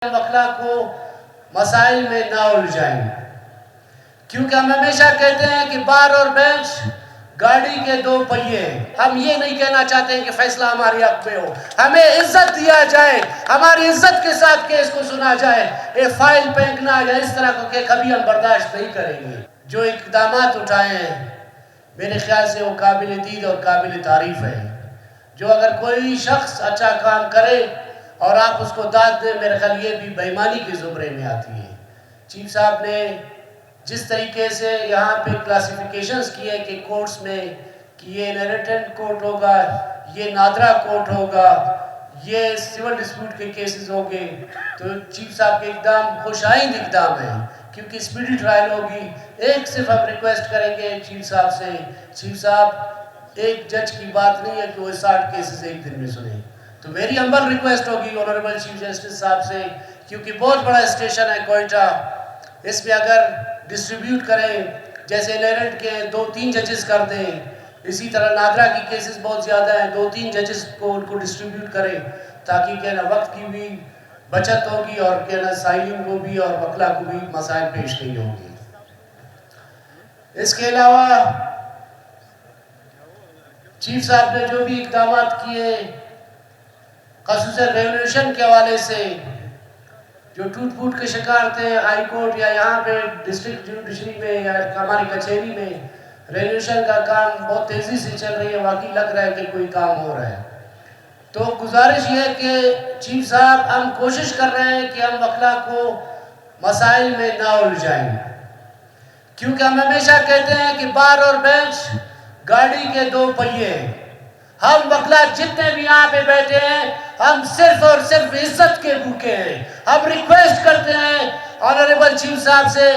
وکلا کو مسائل میں نہ الجھائیں، کیونکہ ہم ہمیشہ کہتے ہیں کہ بار اور بینچ گاڑی کے دو پہیے ہیں۔ ہم یہ نہیں کہنا چاہتے ہیں کہ فیصلہ ہماری حق میں ہو، ہمیں عزت دیا جائے، ہماری عزت کے ساتھ کیس کو سنا جائے، یہ فائل پھینکنا یا اس طرح کو کہ کبھی ہم برداشت نہیں کریں گے۔ جو اقدامات اٹھائے ہیں میرے خیال سے وہ قابل دید اور قابل تعریف ہے۔ جو اگر کوئی شخص اچھا کام کرے اور آپ اس کو داد دیں، میرے خیال یہ بھی بے ایمانی کے زمرے میں آتی ہے۔ چیف صاحب نے جس طریقے سے یہاں پہ کلاسیفیکیشنز کی ہے کہ کورٹس میں کہ یہ انہیریٹنٹ کورٹ ہوگا، یہ نادرہ کورٹ ہوگا، یہ سیول ڈسپیوٹ کے کیسز ہوں گے، تو چیف صاحب کے اقدام خوش آئند اقدام ہیں، کیونکہ اسپیڈی ٹرائل ہوگی۔ ایک صرف ہم ریکویسٹ کریں گے چیف صاحب سے، چیف صاحب ایک جج کی بات نہیں ہے کہ وہ 60 کیسز ایک دن میں سنیں، تو میری ہمبل ریکویسٹ ہوگی آنریبل چیف جسٹس صاحب سے، کیونکہ بہت بڑا اسٹیشن ہے کوئٹہ، اس میں اگر ڈسٹریبیوٹ کریں، جیسے انہیریٹنٹ کے 2-3 ججز کر دیں، اسی طرح نادرہ کی کیسز بہت زیادہ ہیں، 2-3 ججز کو ان کو ڈسٹریبیوٹ کریں، تاکہ کہنا وقت کی بھی بچت ہوگی اور کہنا سائلین کو بھی اور وکلا کو بھی مسائل پیش نہیں ہوں گے۔ اس کے علاوہ چیف صاحب نے جو بھی اقدامات کیے خصوصاً ریونیویشن کے حوالے سے، جو ٹوٹ پھوٹ کے شکار تھے ہائی کورٹ یا یہاں پہ ڈسٹرکٹ جوڈیشری میں یا ہماری کچہری میں، ریونیویشن کا کام بہت تیزی سے چل رہی ہے، واقعی لگ رہا ہے کہ کوئی کام ہو رہا ہے۔ تو گزارش یہ ہے کہ چیف صاحب ہم کوشش کر رہے ہیں کہ ہم وکلا کو مسائل میں نہ الجھائیں، کیونکہ ہم ہمیشہ کہتے ہیں کہ بار اور بینچ گاڑی کے دو پہیے ہیں۔ ہم وکلا جتنے بھی یہاں پہ بیٹھے ہیں، ہم صرف اور صرف عزت کے بھوکے ہیں۔ ہم ریکویسٹ کرتے ہیں آنریبل چیف صاحب سے،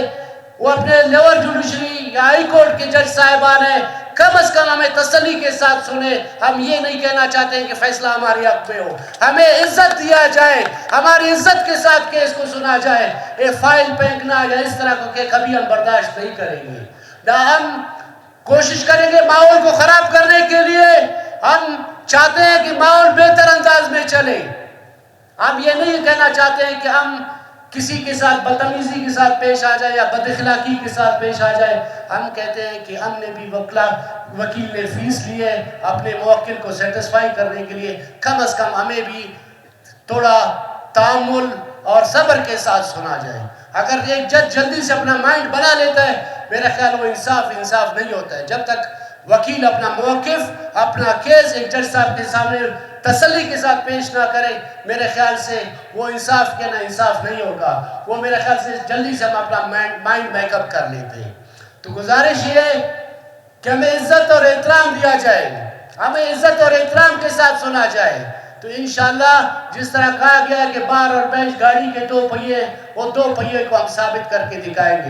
وہ اپنے لیور جوڈیشری یا ہائی کورٹ کے جج صاحبان ہیں، کم از کم ہمیں تسلی کے ساتھ سنیں۔ ہم یہ نہیں کہنا چاہتے ہیں کہ فیصلہ ہماری حق میں ہو، ہمیں عزت دیا جائے، ہماری عزت کے ساتھ کیس کو سنا جائے، یہ فائل پھینکنا یا اس طرح کو کہ کبھی ہم برداشت نہیں کریں گے۔ نہ ہم کوشش کریں گے ماحول کو خراب کرنے کے لیے، ہم چاہتے ہیں کہ ماحول بہتر انداز میں چلے۔ ہم یہ نہیں کہنا چاہتے ہیں کہ ہم کسی کے ساتھ بدتمیزی کے ساتھ پیش آ جائے یا بد اخلاقی کے ساتھ پیش آ جائے۔ ہم کہتے ہیں کہ ہم نے بھی وکیل نے فیس لی ہے اپنے موکل کو سیٹسفائی کرنے کے لیے، کم از کم ہمیں بھی تھوڑا تعامل اور صبر کے ساتھ سنا جائے۔ اگر ایک جج جلدی سے اپنا مائنڈ بنا لیتا ہے، میرا خیال وہ انصاف نہیں ہوتا ہے۔ جب تک وکیل اپنا موقف، اپنا کیس ایک جج صاحب کے سامنے تسلی کے ساتھ پیش نہ کرے، میرے خیال سے وہ انصاف نہیں ہوگا۔ وہ میرے خیال سے جلدی سے ہم اپنا مائنڈ میک اپ کر لیتے ہیں۔ تو گزارش یہ ہے کہ ہمیں عزت اور احترام دیا جائے، ہمیں عزت اور احترام کے ساتھ سنا جائے، تو انشاءاللہ جس طرح کہا گیا ہے کہ بار اور بینچ گاڑی کے دو پہیے، وہ دو پہیے کو ہم ثابت کر کے دکھائیں گے۔